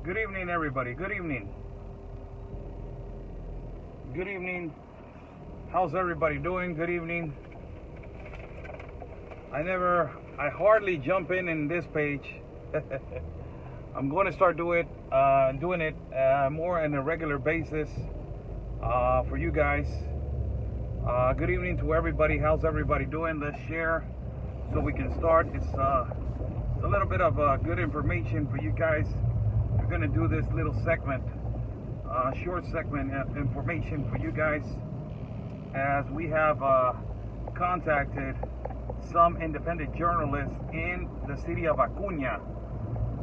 Good evening, everybody. Good evening. Good evening. How's everybody doing? Good evening. I hardly jump in this page. I'm going to start doing it more on a regular basis for you guys. Good evening to everybody. How's everybody doing? Let's share so we can start. It's a little bit of good information for you guys. We're going to do this little segment, short segment information for you guys, as we have contacted some independent journalists in the city of Acuña,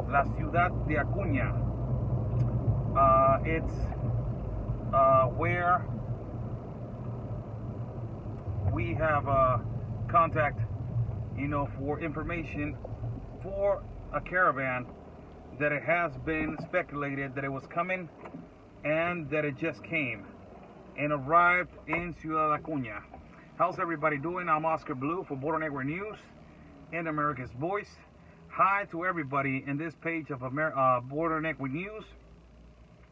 la ciudad de Acuña. It's where we have contact, for information for a caravan that it has been speculated that it was coming and that it just came and arrived in Ciudad Acuña. How's everybody doing? I'm Oscar Blue for Border Network News and America's Voice. Hi to everybody in this page of Border Network News.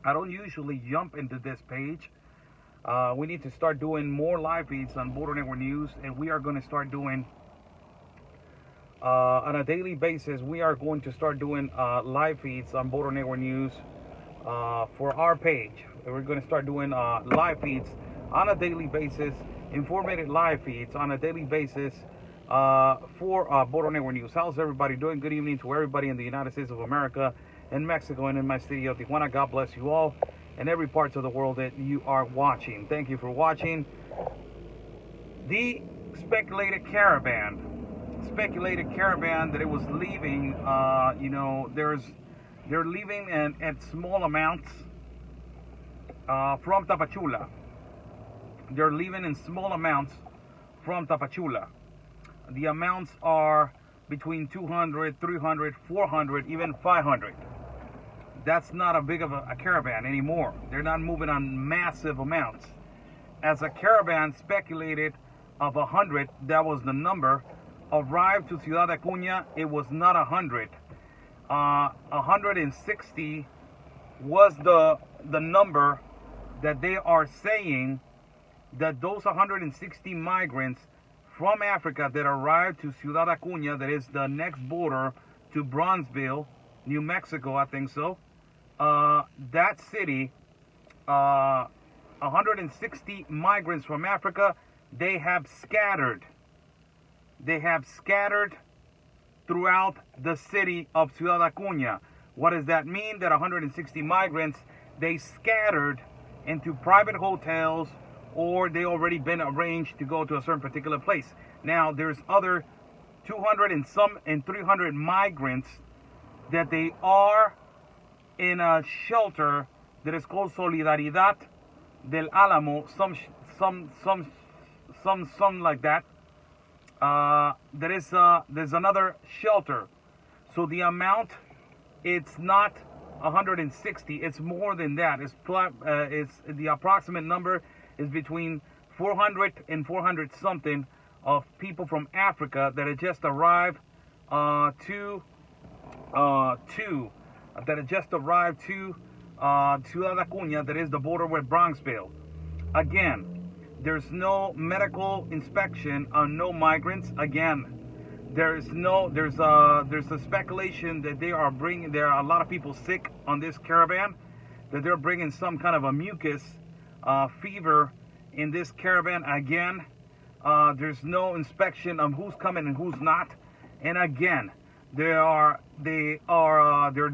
I don't usually jump into this page. We need to start doing more live feeds on Border Network News, and we are going to start doing on a daily basis. We are going to start doing live feeds on Border Network News for our page. We're going to start doing live feeds on a daily basis, informative live feeds on a daily basis for Border Network News. How's everybody doing? Good evening to everybody in the United States of America, in Mexico, and in my city of Tijuana. God bless you all in every part of the world that you are watching. Thank you for watching. The speculated caravan that it was leaving, they're leaving at small amounts from Tapachula. They're leaving in small amounts from Tapachula. The amounts are between 200, 300, 400, even 500. That's not a big of a caravan anymore. They're not moving on massive amounts. As a caravan speculated of 100, that was the number, arrived to Ciudad Acuña, it was not 100. 160 was the number that they are saying that those 160 migrants from Africa that arrived to Ciudad Acuña, that is the next border to Brownsville, New Mexico, I think so. That city, 160 migrants from Africa, they have scattered. They have scattered throughout the city of Ciudad Acuña. What does that mean? That 160 migrants, they scattered into private hotels, or they already been arranged to go to a certain particular place. Now, there's other 200 and 300 migrants that they are in a shelter that is called Solidaridad del Álamo, some like that. There's another shelter. So the amount, it's not 160. It's more than that. It's the approximate number is between 400 and 400 something of people from Africa that had just arrived to Ciudad Acuña, that is the border with Brownsville. Again, there's no medical inspection on no migrants. Again, there's a speculation that there are a lot of people sick on this caravan, that they're bringing some kind of a mucus fever in this caravan. Again, there's no inspection on who's coming and who's not. And again, their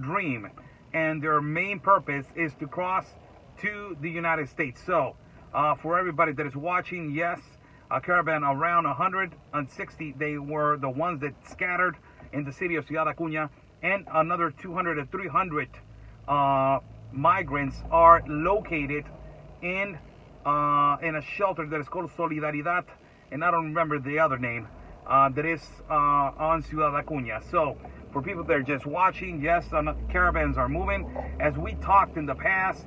dream and their main purpose is to cross to the United States. So for everybody that is watching, yes, a caravan around 160, they were the ones that scattered in the city of Ciudad Acuña, and another 200 to 300 migrants are located in a shelter that is called Solidaridad, and I don't remember the other name, that is on Ciudad Acuña. So for people that are just watching, yes, caravans are moving. As we talked in the past,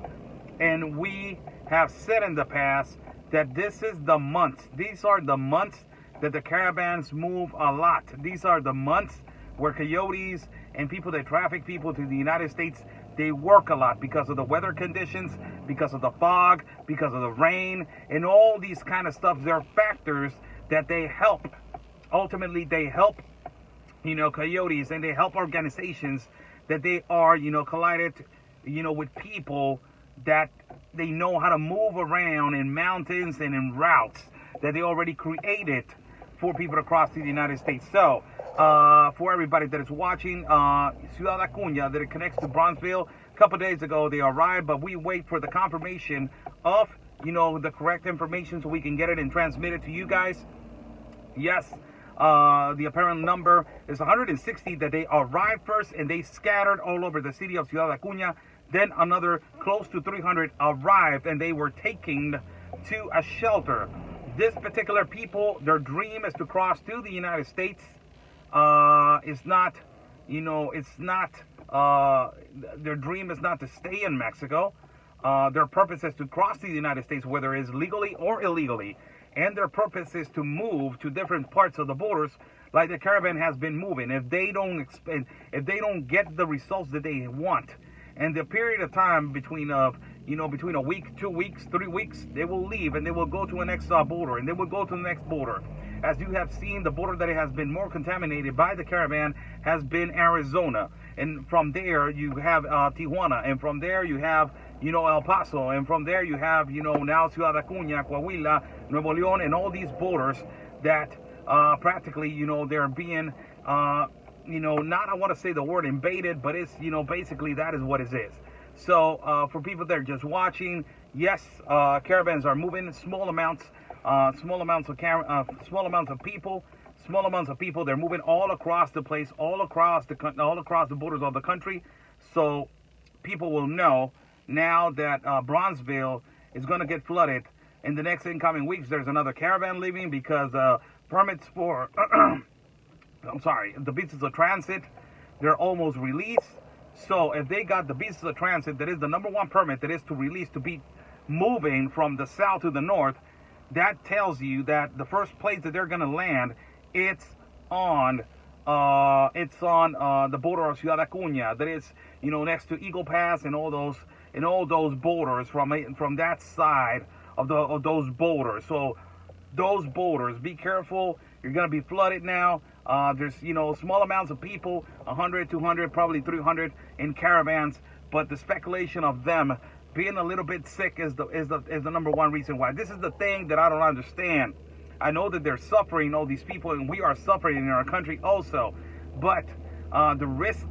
and we have said in the past, that this is the months. These are the months that the caravans move a lot. These are the months where coyotes and people that traffic people to the United States, they work a lot because of the weather conditions, because of the fog, because of the rain, and all these kind of stuff. There are factors that they help. Ultimately, they help, coyotes, and they help organizations that they are, collided, with people that they know how to move around in mountains and in routes that they already created for people to cross to the United States. So, for everybody that is watching, Ciudad Acuña, that it connects to Brownsville, a couple days ago they arrived, but we wait for the confirmation of, the correct information so we can get it and transmit it to you guys. Yes, the apparent number is 160 that they arrived first, and they scattered all over the city of Ciudad Acuña. Then another close to 300 arrived, and they were taken to a shelter. This particular people, their dream is to cross to the United States. It's not, their dream is not to stay in Mexico. Their purpose is to cross to the United States, whether it's legally or illegally. And their purpose is to move to different parts of the borders, like the caravan has been moving. If they don't get the results that they want, and the period of time between a week, 2 weeks, 3 weeks, they will leave and they will go to the next border, and they will go to the next border. As you have seen, the border that has been more contaminated by the caravan has been Arizona. And from there, you have Tijuana. And from there, you have, El Paso. And from there, you have, now Ciudad Acuña, Coahuila, Nuevo León, and all these borders that practically, they're being, not, I want to say the word invaded, but it's, basically that is what it is. So for people that are just watching, yes, caravans are moving in small amounts of people. They're moving all across the place, all across the borders of the country. So people will know now that Brownsville is going to get flooded in the next incoming weeks. There's another caravan leaving because permits for the visas of transit, they're almost released. So if they got the visas of transit, that is the number one permit that is to release to be moving from the south to the north, that tells you that the first place that they're going to land, it's on the border of Ciudad Acuña. That is, next to Eagle Pass and all those borders from that side of those borders. So those borders, be careful. You're going to be flooded now. There's, small amounts of people, 100, 200, probably 300 in caravans, but the speculation of them being a little bit sick is the number one reason why. This is the thing that I don't understand. I know that they're suffering, all these people, and we are suffering in our country also. But the risk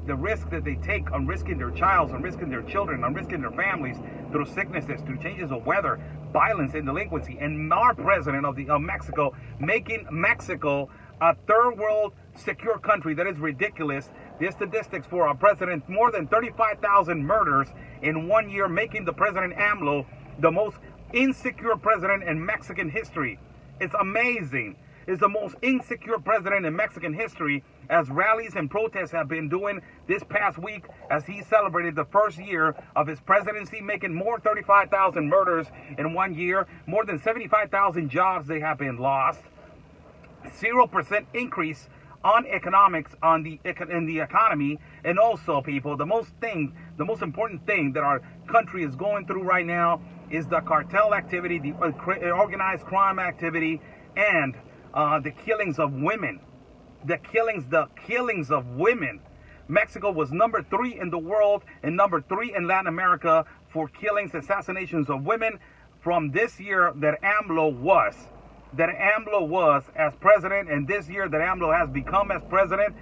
that they take on risking their child, on risking their children, on risking their families through sicknesses, through changes of weather, violence and delinquency, and our president of Mexico making Mexico a third world secure country, that is ridiculous. The statistics for our president, more than 35,000 murders in 1 year, making the President AMLO the most insecure president in Mexican history. It's amazing. It's the most insecure president in Mexican history, as rallies and protests have been doing this past week as he celebrated the first year of his presidency, making more 35,000 murders in 1 year, more than 75,000 jobs they have been lost, 0% increase on economics in the economy. And also, people, the most important thing that our country is going through right now is the cartel activity, the organized crime activity, and the killings of women. The killings of women. Mexico was number 3 in the world and number 3 in Latin America for killings, assassinations of women from this year that AMLO was as president, and this year that AMLO has become as president.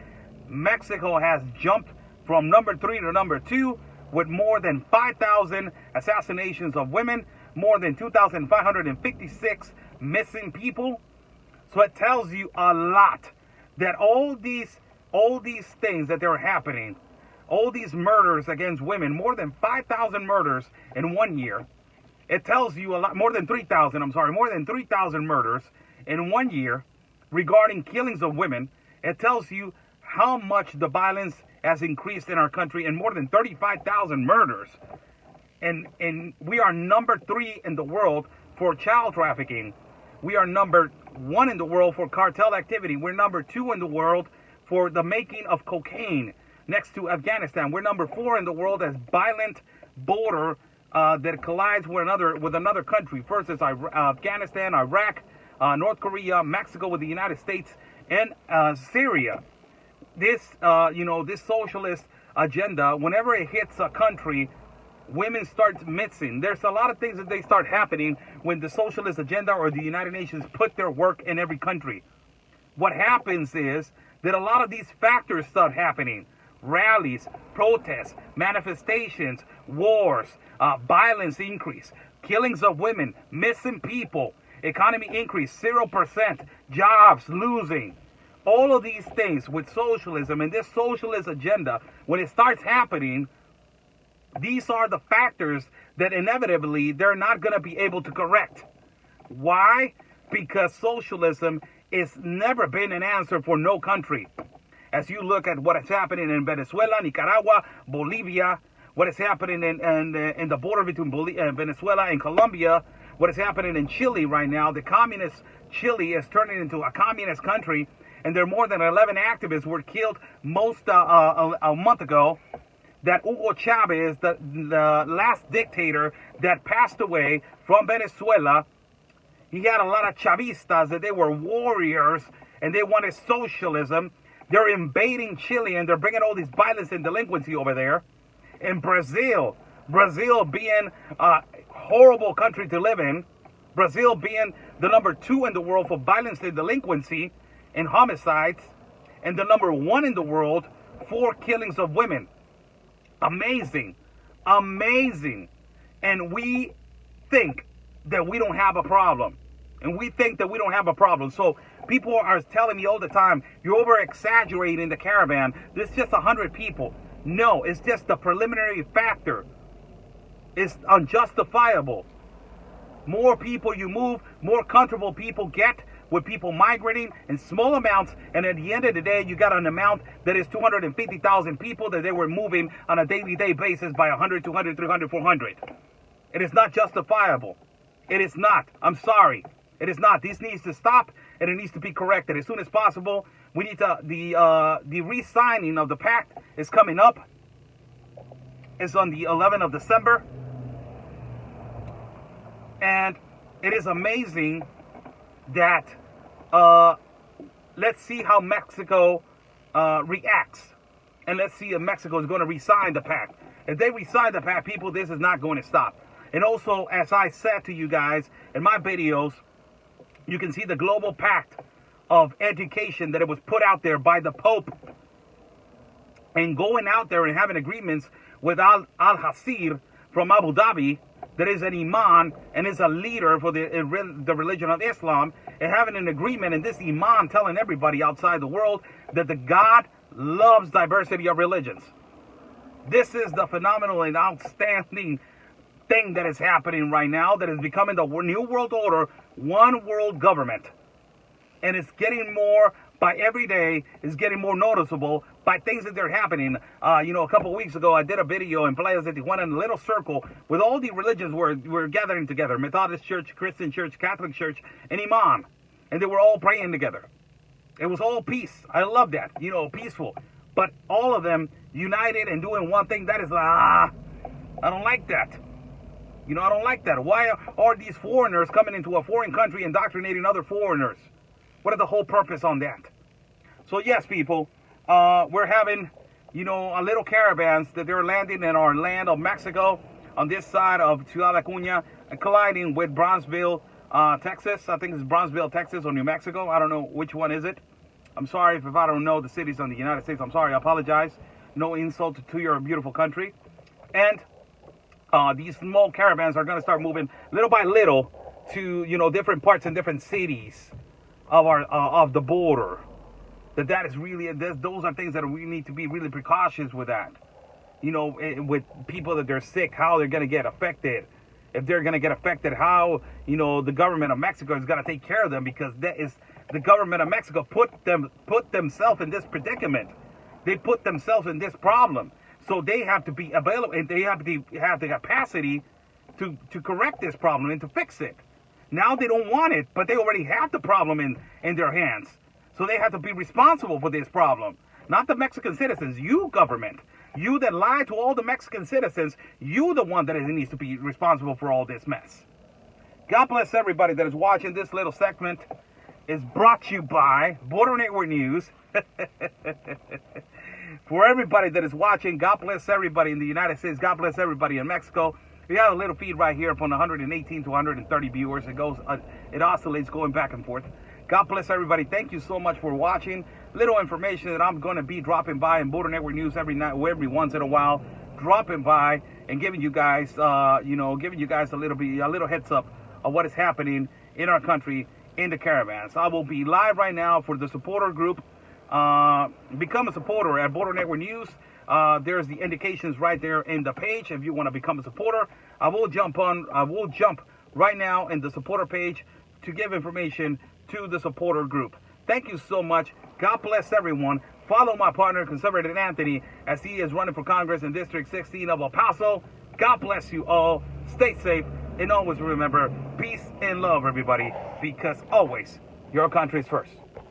Mexico has jumped from number 3 to number 2 with more than 5,000 assassinations of women, more than 2,556 missing people. So it tells you a lot that all these things that are happening, all these murders against women, more than 5,000 murders in 1 year. It tells you a lot, more than 3,000 murders in 1 year regarding killings of women. It tells you how much the violence has increased in our country, and more than 35,000 murders. And we are number 3 in the world for child trafficking. We are number 1 in the world for cartel activity. We're number 2 in the world for the making of cocaine next to Afghanistan. We're number 4 in the world as violent border that collides with another country. First is Afghanistan, Iraq, North Korea, Mexico with the United States, and Syria. This this socialist agenda, whenever it hits a country, women start missing. There's a lot of things that they start happening when the socialist agenda or the United Nations put their work in every country. What happens is that a lot of these factors start happening. Rallies, protests, manifestations, wars, violence increase, killings of women, missing people, economy increase, 0%, jobs losing. All of these things with socialism and this socialist agenda, when it starts happening, these are the factors that inevitably they're not going to be able to correct. Why? Because socialism has never been an answer for no country. As you look at what is happening in Venezuela, Nicaragua, Bolivia, what is happening in the border between Venezuela and Colombia, what is happening in Chile right now, the communist Chile is turning into a communist country, and there are more than 11 activists were killed a month ago. That Hugo Chavez, the last dictator that passed away from Venezuela, he had a lot of Chavistas that they were warriors and they wanted socialism. They're invading Chile and they're bringing all this violence and delinquency over there. In Brazil being a horrible country to live in, Brazil being the number 2 in the world for violence and delinquency and homicides, and the number 1 in the world for killings of women. Amazing. And we think that we don't have a problem. So people are telling me all the time, you're over-exaggerating the caravan. There's just 100 people. No, it's just the preliminary factor. It's unjustifiable. More people you move, more comfortable people get with people migrating in small amounts, and at the end of the day, you got an amount that is 250,000 people that they were moving on a daily basis by 100, 200, 300, 400. It is not justifiable. It is not. I'm sorry. It is not. This needs to stop, and it needs to be corrected as soon as possible. We need to, the re-signing of the pact is coming up. It's on the 11th of December. And it is amazing that let's see how Mexico reacts, and let's see if Mexico is going to re-sign the pact. If they re-sign the pact, people, this is not going to stop. And also, as I said to you guys in my videos, you can see the global pact of education that it was put out there by the Pope, and going out there and having agreements with Al-Hasir from Abu Dhabi, that is an imam and is a leader for the religion of Islam, and having an agreement, and this imam telling everybody outside the world that the God loves diversity of religions. This is the phenomenal and outstanding thing that is happening right now, that is becoming the new world order, one world government. And it's getting more by every day, is getting more noticeable by things that are happening. A couple of weeks ago, I did a video in Playas de Tijuana in a little circle with all the religions were gathering together. Methodist Church, Christian Church, Catholic Church, and Imam. And they were all praying together. It was all peace. I love that, peaceful. But all of them united and doing one thing, that is, I don't like that. I don't like that. Why are these foreigners coming into a foreign country indoctrinating other foreigners? What is the whole purpose on that? So yes, people, we're having, a little caravans that they're landing in our land of Mexico on this side of Ciudad Acuña, colliding with Brownsville, Texas. I think it's Brownsville, Texas, or New Mexico. I don't know which one is it. I'm sorry if I don't know the cities in the United States. I'm sorry. I apologize. No insult to your beautiful country. And these small caravans are going to start moving little by little to, different parts and different cities of the border. That is really, those are things that we need to be really precautious with that. With people that they're sick, how they're going to get affected. If they're going to get affected, how, the government of Mexico is going to take care of them, because that is the government of Mexico put themselves in this predicament. They put themselves in this problem. So they have to be available, and they have to have the capacity to correct this problem and to fix it. Now they don't want it, but they already have the problem in their hands. So they have to be responsible for this problem. Not the Mexican citizens, you government. You that lied to all the Mexican citizens, you the one that needs to be responsible for all this mess. God bless everybody that is watching. This little segment is brought to you by Border Network News. For everybody that is watching, God bless everybody in the United States. God bless everybody in Mexico. We have a little feed right here from 118 to 130 viewers. It oscillates going back and forth. God bless everybody. Thank you so much for watching. Little information that I'm going to be dropping by in Border Network News every once in a while, dropping by and giving you guys, giving you guys a little heads up of what is happening in our country in the caravans. I will be live right now for the supporter group. Become a supporter at Border Network News. There's the indications right there in the page. If you want to become a supporter, I will jump right now in the supporter page to give information to the supporter group. Thank you so much. God bless everyone. Follow my partner, Conservative Anthony, as he is running for Congress in District 16 of El Paso. God bless you all. Stay safe. And always remember, peace and love, everybody, because always your country is first.